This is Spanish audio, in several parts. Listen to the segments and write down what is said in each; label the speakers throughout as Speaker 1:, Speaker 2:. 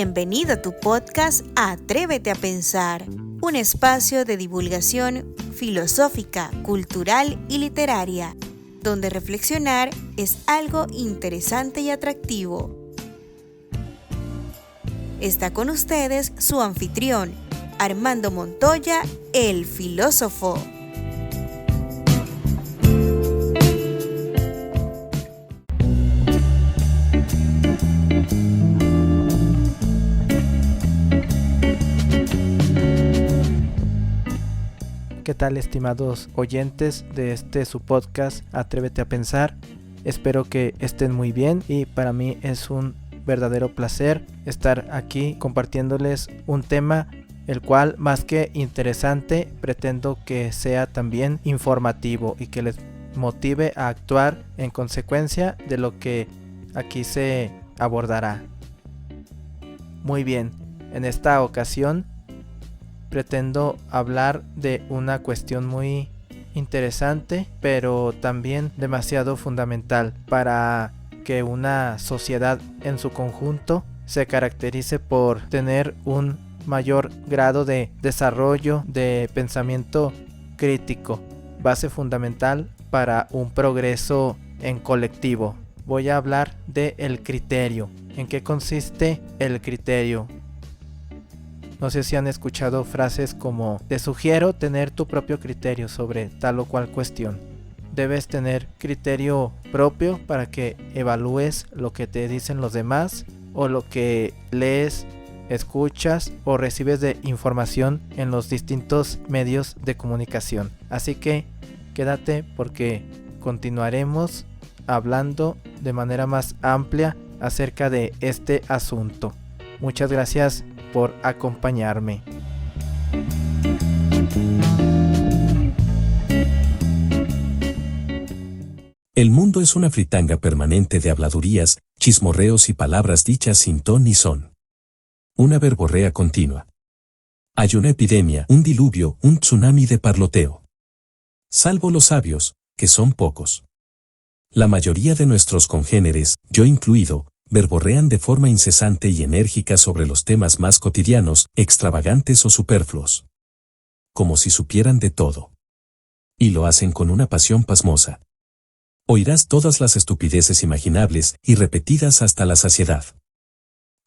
Speaker 1: Bienvenido a tu podcast Atrévete a Pensar, un espacio de divulgación filosófica, cultural y literaria, donde reflexionar es algo interesante y atractivo. Está con ustedes su anfitrión, Armando Montoya, el filósofo.
Speaker 2: ¿Qué tal, estimados oyentes de su podcast Atrévete a Pensar? Espero que estén muy bien y para mí es un verdadero placer estar aquí compartiéndoles un tema el cual, más que interesante, pretendo que sea también informativo y que les motive a actuar en consecuencia de lo que aquí se abordará. Muy bien, en esta ocasión pretendo hablar de una cuestión muy interesante, pero también demasiado fundamental para que una sociedad en su conjunto se caracterice por tener un mayor grado de desarrollo de pensamiento crítico, base fundamental para un progreso en colectivo. Voy a hablar del criterio. ¿En qué consiste el criterio? No sé si han escuchado frases como: te sugiero tener tu propio criterio sobre tal o cual cuestión. Debes tener criterio propio para que evalúes lo que te dicen los demás o lo que lees, escuchas o recibes de información en los distintos medios de comunicación. Así que quédate porque continuaremos hablando de manera más amplia acerca de este asunto. Muchas gracias por acompañarme.
Speaker 3: El mundo es una fritanga permanente de habladurías, chismorreos y palabras dichas sin ton ni son. Una verborrea continua. Hay una epidemia, un diluvio, un tsunami de parloteo. Salvo los sabios, que son pocos. La mayoría de nuestros congéneres, yo incluido, verborrean de forma incesante y enérgica sobre los temas más cotidianos, extravagantes o superfluos. Como si supieran de todo. Y lo hacen con una pasión pasmosa. Oirás todas las estupideces imaginables y repetidas hasta la saciedad.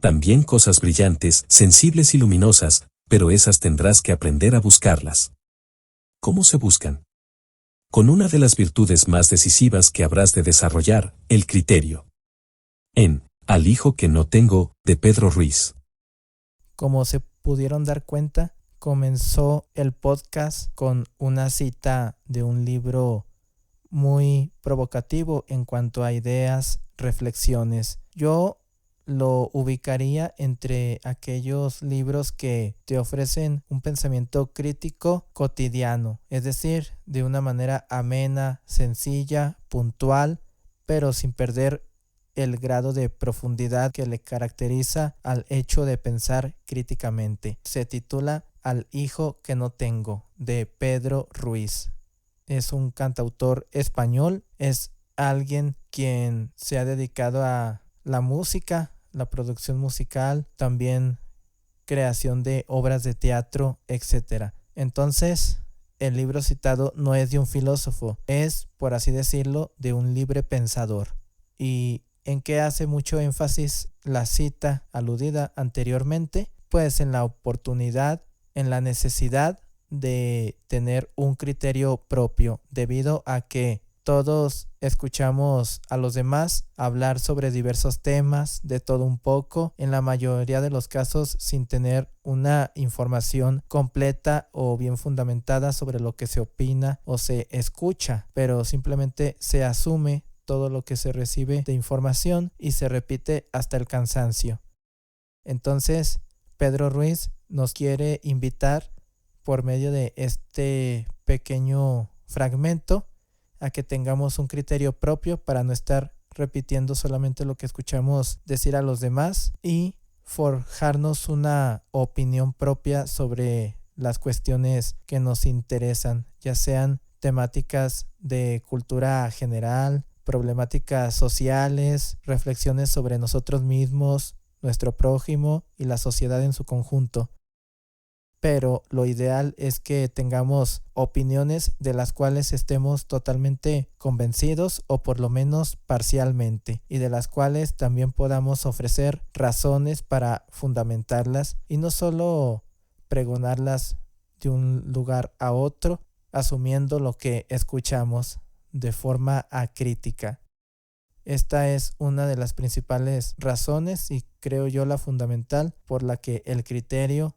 Speaker 3: También cosas brillantes, sensibles y luminosas, pero esas tendrás que aprender a buscarlas. ¿Cómo se buscan? Con una de las virtudes más decisivas que habrás de desarrollar, el criterio. En Al hijo que no tengo, de Pedro Ruiz.
Speaker 2: Como se pudieron dar cuenta, comenzó el podcast con una cita de un libro muy provocativo en cuanto a ideas, reflexiones. Yo lo ubicaría entre aquellos libros que te ofrecen un pensamiento crítico cotidiano, es decir, de una manera amena, sencilla, puntual, pero sin perder el grado de profundidad que le caracteriza al hecho de pensar críticamente. Se titula Al hijo que no tengo, de Pedro Ruiz. Es un cantautor español, es alguien quien se ha dedicado a la música, la producción musical, también creación de obras de teatro, etc. Entonces, el libro citado no es de un filósofo, es, por así decirlo, de un libre pensador. ¿Y en qué hace mucho énfasis la cita aludida anteriormente? Pues en la oportunidad, en la necesidad de tener un criterio propio, debido a que todos escuchamos a los demás hablar sobre diversos temas, de todo un poco, en la mayoría de los casos sin tener una información completa o bien fundamentada sobre lo que se opina o se escucha, pero simplemente se asume todo lo que se recibe de información y se repite hasta el cansancio. Entonces, Pedro Ruiz nos quiere invitar por medio de este pequeño fragmento a que tengamos un criterio propio para no estar repitiendo solamente lo que escuchamos decir a los demás y forjarnos una opinión propia sobre las cuestiones que nos interesan, ya sean temáticas de cultura general, problemáticas sociales, reflexiones sobre nosotros mismos, nuestro prójimo y la sociedad en su conjunto. Pero lo ideal es que tengamos opiniones de las cuales estemos totalmente convencidos o por lo menos parcialmente, y de las cuales también podamos ofrecer razones para fundamentarlas y no solo pregonarlas de un lugar a otro, asumiendo lo que escuchamos de forma acrítica. Esta es una de las principales razones y creo yo la fundamental por la que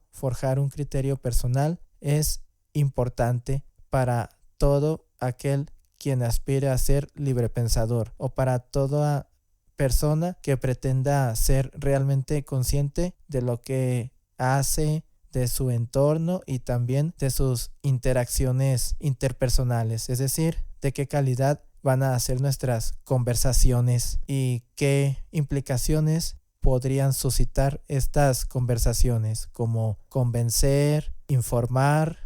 Speaker 2: forjar un criterio personal es importante para todo aquel quien aspire a ser librepensador o para toda persona que pretenda ser realmente consciente de lo que hace, de su entorno y también de sus interacciones interpersonales, es decir, de qué calidad van a ser nuestras conversaciones y qué implicaciones podrían suscitar estas conversaciones, como convencer, informar,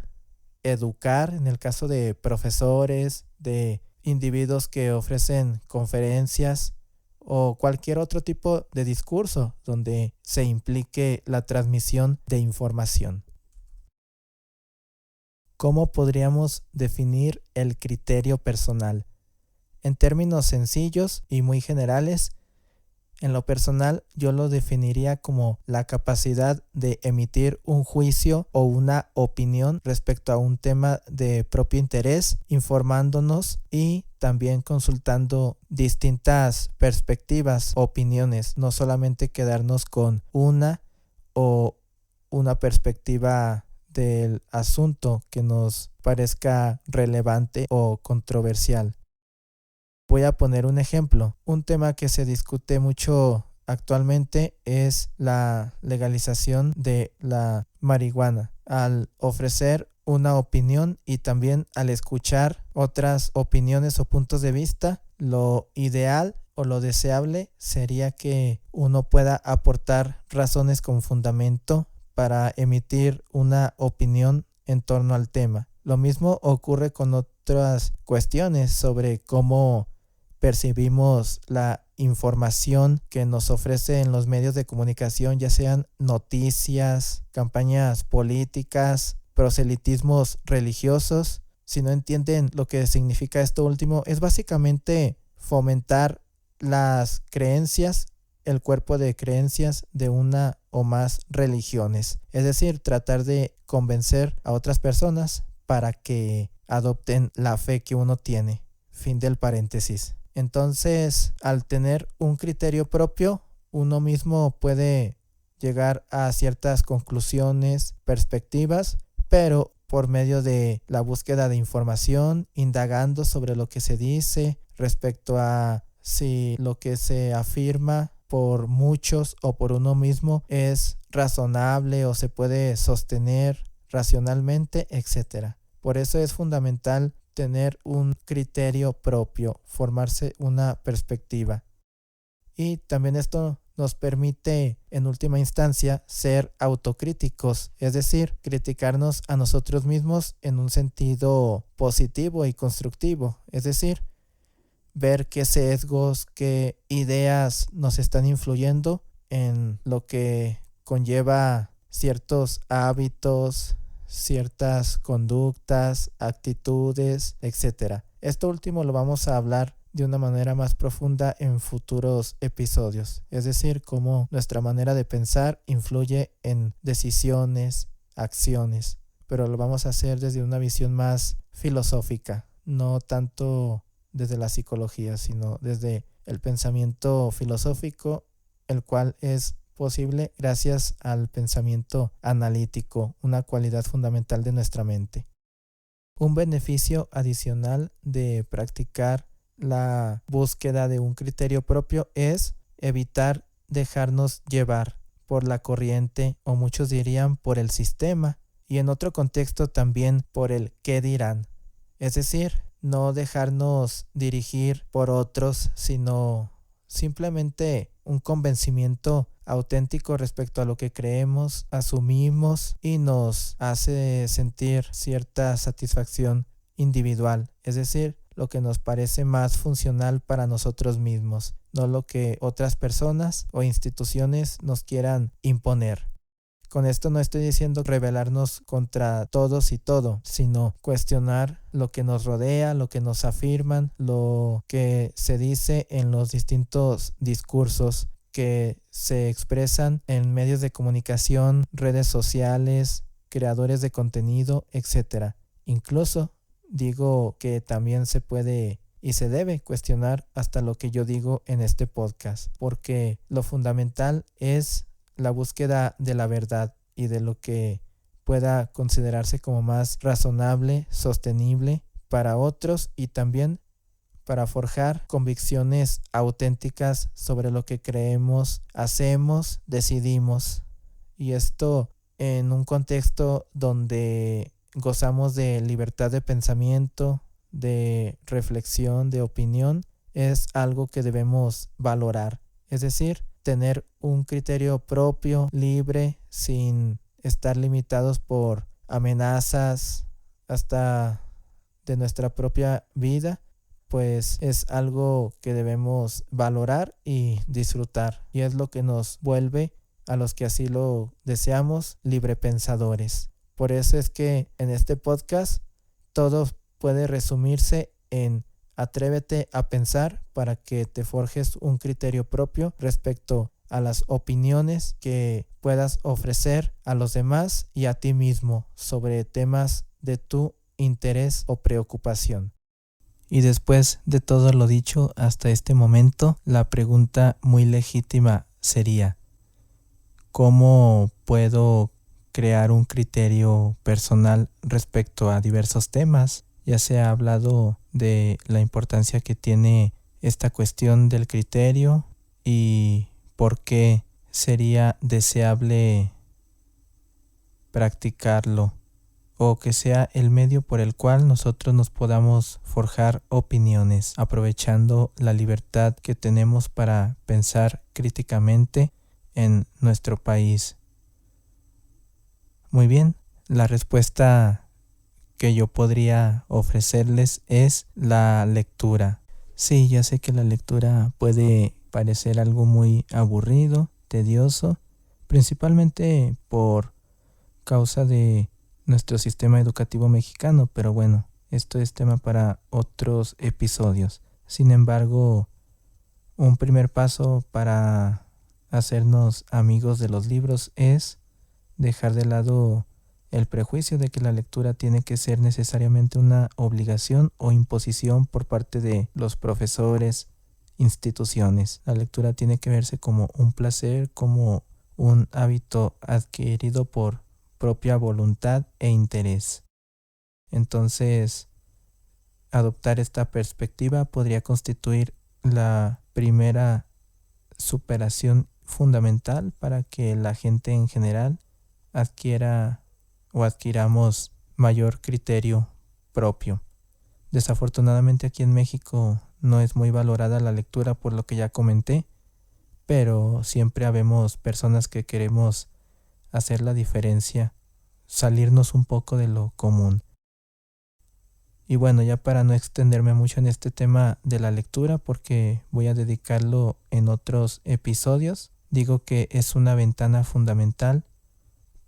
Speaker 2: educar, en el caso de profesores, de individuos que ofrecen conferencias o cualquier otro tipo de discurso donde se implique la transmisión de información. ¿Cómo podríamos definir el criterio personal? En términos sencillos y muy generales, en lo personal yo lo definiría como la capacidad de emitir un juicio o una opinión respecto a un tema de propio interés, informándonos y también consultando distintas perspectivas, opiniones, no solamente quedarnos con una o una perspectiva del asunto que nos parezca relevante o controversial. Voy a poner un ejemplo. Un tema que se discute mucho actualmente es la legalización de la marihuana. Al ofrecer una opinión y también al escuchar otras opiniones o puntos de vista, lo ideal o lo deseable sería que uno pueda aportar razones con fundamento para emitir una opinión en torno al tema. Lo mismo ocurre con otras cuestiones sobre cómo percibimos la información que nos ofrecen los medios de comunicación, ya sean noticias, campañas políticas, proselitismos religiosos. Si no entienden lo que significa esto último, es básicamente fomentar las creencias, el cuerpo de creencias de una o más religiones. Es decir, tratar de convencer a otras personas para que adopten la fe que uno tiene. Fin del paréntesis. Entonces, al tener un criterio propio, uno mismo puede llegar a ciertas conclusiones, perspectivas, pero por medio de la búsqueda de información, indagando sobre lo que se dice respecto a si lo que se afirma por muchos o por uno mismo es razonable o se puede sostener racionalmente, etc. Por eso es fundamental tener un criterio propio, formarse una perspectiva. Y también esto nos permite, en última instancia, ser autocríticos, es decir, criticarnos a nosotros mismos en un sentido positivo y constructivo, es decir, ver qué sesgos, qué ideas nos están influyendo en lo que conlleva ciertos hábitos, ciertas conductas, actitudes, etc. Esto último lo vamos a hablar de una manera más profunda en futuros episodios, es decir, cómo nuestra manera de pensar influye en decisiones, acciones, pero lo vamos a hacer desde una visión más filosófica, no tanto desde la psicología, sino desde el pensamiento filosófico, el cual es posible gracias al pensamiento analítico, una cualidad fundamental de nuestra mente. Un beneficio adicional de practicar la búsqueda de un criterio propio es evitar dejarnos llevar por la corriente, o muchos dirían por el sistema, y en otro contexto también por el qué dirán. Es decir, no dejarnos dirigir por otros, sino simplemente un convencimiento auténtico respecto a lo que creemos, asumimos y nos hace sentir cierta satisfacción individual. Es decir, lo que nos parece más funcional para nosotros mismos, no lo que otras personas o instituciones nos quieran imponer. Con esto no estoy diciendo rebelarnos contra todos y todo, sino cuestionar lo que nos rodea, lo que nos afirman, lo que se dice en los distintos discursos que se expresan en medios de comunicación, redes sociales, creadores de contenido, etc. Incluso digo que también se puede y se debe cuestionar hasta lo que yo digo en este podcast, porque lo fundamental es la búsqueda de la verdad y de lo que pueda considerarse como más razonable, sostenible para otros y también para forjar convicciones auténticas sobre lo que creemos, hacemos, decidimos. Y esto en un contexto donde gozamos de libertad de pensamiento, de reflexión, de opinión, es algo que debemos valorar. Es decir, tener un criterio propio, libre, sin estar limitados por amenazas hasta de nuestra propia vida, pues es algo que debemos valorar y disfrutar. Y es lo que nos vuelve, a los que así lo deseamos, librepensadores. Por eso es que en este podcast todo puede resumirse en atrévete a pensar para que te forjes un criterio propio respecto a las opiniones que puedas ofrecer a los demás y a ti mismo sobre temas de tu interés o preocupación. Y después de todo lo dicho hasta este momento, la pregunta muy legítima sería: ¿cómo puedo crear un criterio personal respecto a diversos temas? Ya se ha hablado de la importancia que tiene esta cuestión del criterio y por qué sería deseable practicarlo, o que sea el medio por el cual nosotros nos podamos forjar opiniones, aprovechando la libertad que tenemos para pensar críticamente en nuestro país. Muy bien, la respuesta que yo podría ofrecerles es la lectura. Sí, ya sé que la lectura puede parecer algo muy aburrido, tedioso, principalmente por causa de nuestro sistema educativo mexicano, pero bueno, esto es tema para otros episodios. Sin embargo, un primer paso para hacernos amigos de los libros es dejar de lado el prejuicio de que la lectura tiene que ser necesariamente una obligación o imposición por parte de los profesores, instituciones. La lectura tiene que verse como un placer, como un hábito adquirido por propia voluntad e interés. Entonces, adoptar esta perspectiva podría constituir la primera superación fundamental para que la gente en general adquiera o adquiramos mayor criterio propio. Desafortunadamente aquí en México no es muy valorada la lectura por lo que ya comenté, pero siempre habemos personas que queremos hacer la diferencia, salirnos un poco de lo común. Y bueno, ya para no extenderme mucho en este tema de la lectura, porque voy a dedicarlo en otros episodios, digo que es una ventana fundamental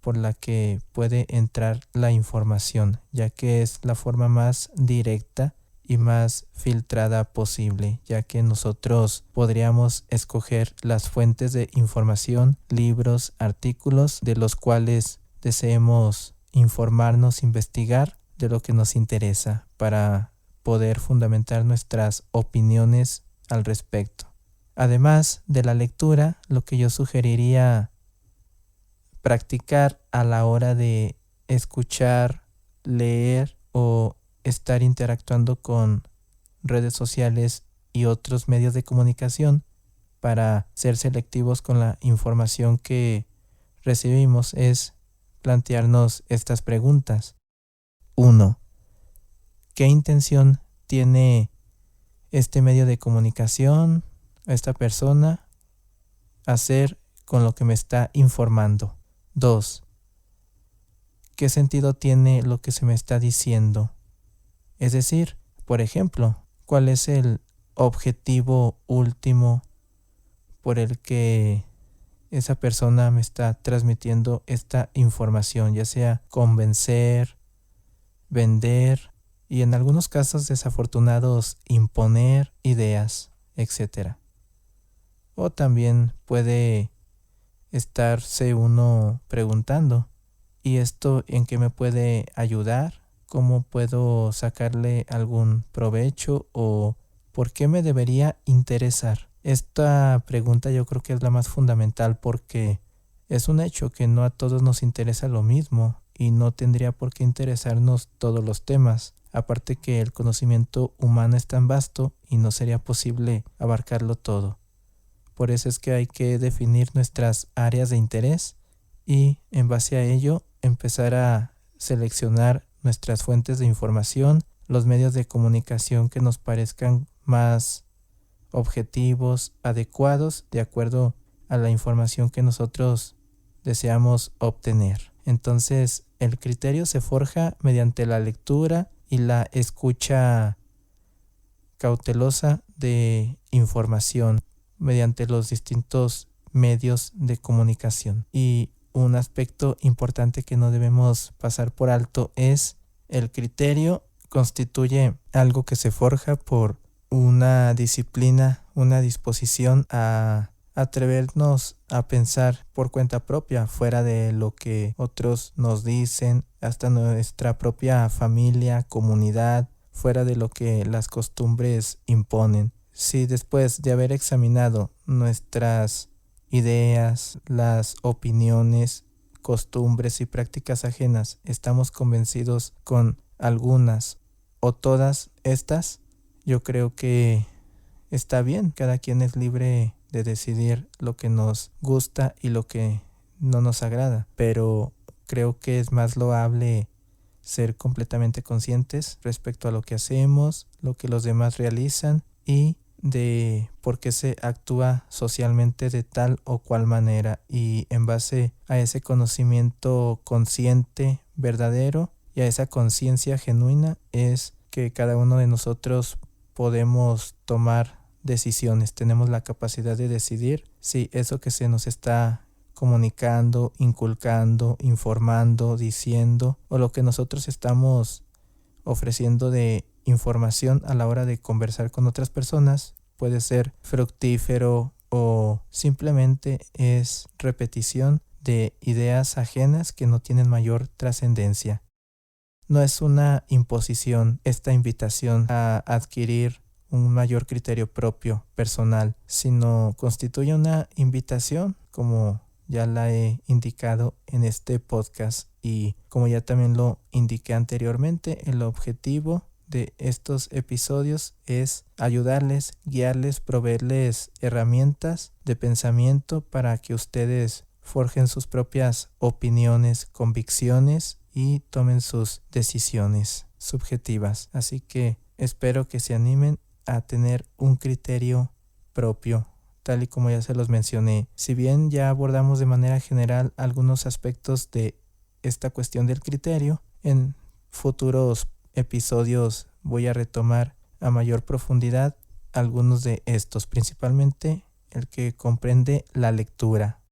Speaker 2: por la que puede entrar la información, ya que es la forma más directa y más filtrada posible, ya que nosotros podríamos escoger las fuentes de información, libros, artículos de los cuales deseemos informarnos, investigar de lo que nos interesa para poder fundamentar nuestras opiniones al respecto. Además de la lectura, lo que yo sugeriría practicar a la hora de escuchar, leer o estar interactuando con redes sociales y otros medios de comunicación para ser selectivos con la información que recibimos es plantearnos estas preguntas. 1. ¿Qué intención tiene este medio de comunicación, esta persona, hacer con lo que me está informando? 2. ¿Qué sentido tiene lo que se me está diciendo? Es decir, Por ejemplo, ¿cuál es el objetivo último por el que esa persona me está transmitiendo esta información? Ya sea convencer, vender y en algunos casos desafortunados imponer ideas, etc. O también puede estarse uno preguntando, ¿y esto en qué me puede ayudar? ¿Cómo puedo sacarle algún provecho? ¿O por qué me debería interesar? Esta pregunta yo creo que es la más fundamental porque es un hecho que no a todos nos interesa lo mismo y no tendría por qué interesarnos todos los temas. Aparte que el conocimiento humano es tan vasto y no sería posible abarcarlo todo. Por eso es que hay que definir nuestras áreas de interés y en base a ello empezar a seleccionar nuestras fuentes de información, los medios de comunicación que nos parezcan más objetivos, adecuados, de acuerdo a la información que nosotros deseamos obtener. Entonces, el criterio se forja mediante la lectura y la escucha cautelosa de información mediante los distintos medios de comunicación. Y un aspecto importante que no debemos pasar por alto es el criterio constituye algo que se forja por una disciplina, una disposición a atrevernos a pensar por cuenta propia, fuera de lo que otros nos dicen, hasta nuestra propia familia, comunidad, fuera de lo que las costumbres imponen. Si después de haber examinado nuestras ideas, las opiniones, costumbres y prácticas ajenas, estamos convencidos con algunas o todas estas, yo creo que está bien. Cada quien es libre de decidir lo que nos gusta y lo que no nos agrada, pero creo que es más loable ser completamente conscientes respecto a lo que hacemos, lo que los demás realizan y de por qué se actúa socialmente de tal o cual manera, y en base a ese conocimiento consciente, verdadero, y a esa conciencia genuina es que cada uno de nosotros podemos tomar decisiones. Tenemos la capacidad de decidir si eso que se nos está comunicando, inculcando, informando, diciendo, o lo que nosotros estamos ofreciendo de información a la hora de conversar con otras personas puede ser fructífero o simplemente es repetición de ideas ajenas que no tienen mayor trascendencia. No es una imposición esta invitación a adquirir un mayor criterio propio, personal, sino constituye una invitación, como ya la he indicado en este podcast y como ya también lo indiqué anteriormente, el objetivo de estos episodios es ayudarles, guiarles, proveerles herramientas de pensamiento para que ustedes forjen sus propias opiniones, convicciones y tomen sus decisiones subjetivas. Así que espero que se animen a tener un criterio propio, tal y como ya se los mencioné. Si bien ya abordamos de manera general algunos aspectos de esta cuestión del criterio, en futuros episodios voy a retomar a mayor profundidad algunos de estos, principalmente el que comprende la lectura.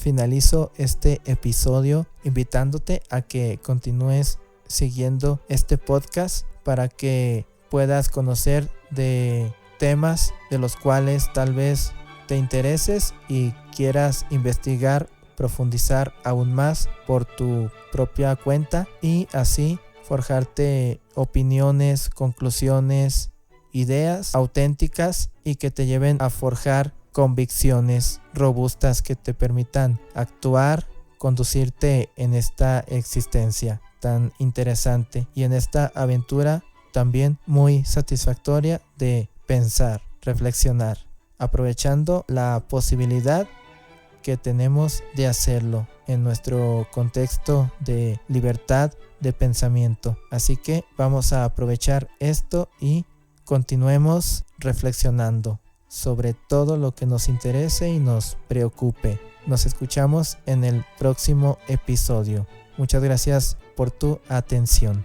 Speaker 2: Finalizo este episodio invitándote a que continúes siguiendo este podcast para que puedas conocer de temas de los cuales tal vez te intereses y quieras investigar, profundizar aún más por tu propia cuenta y así forjarte opiniones, conclusiones, ideas auténticas y que te lleven a forjar convicciones robustas que te permitan actuar, conducirte en esta existencia tan interesante y en esta aventura también muy satisfactoria de pensar, reflexionar, aprovechando la posibilidad que tenemos de hacerlo en nuestro contexto de libertad de pensamiento. Así que vamos a aprovechar esto y continuemos reflexionando. sobre todo lo que nos interese y nos preocupe. Nos escuchamos en el próximo episodio. Muchas gracias por tu atención.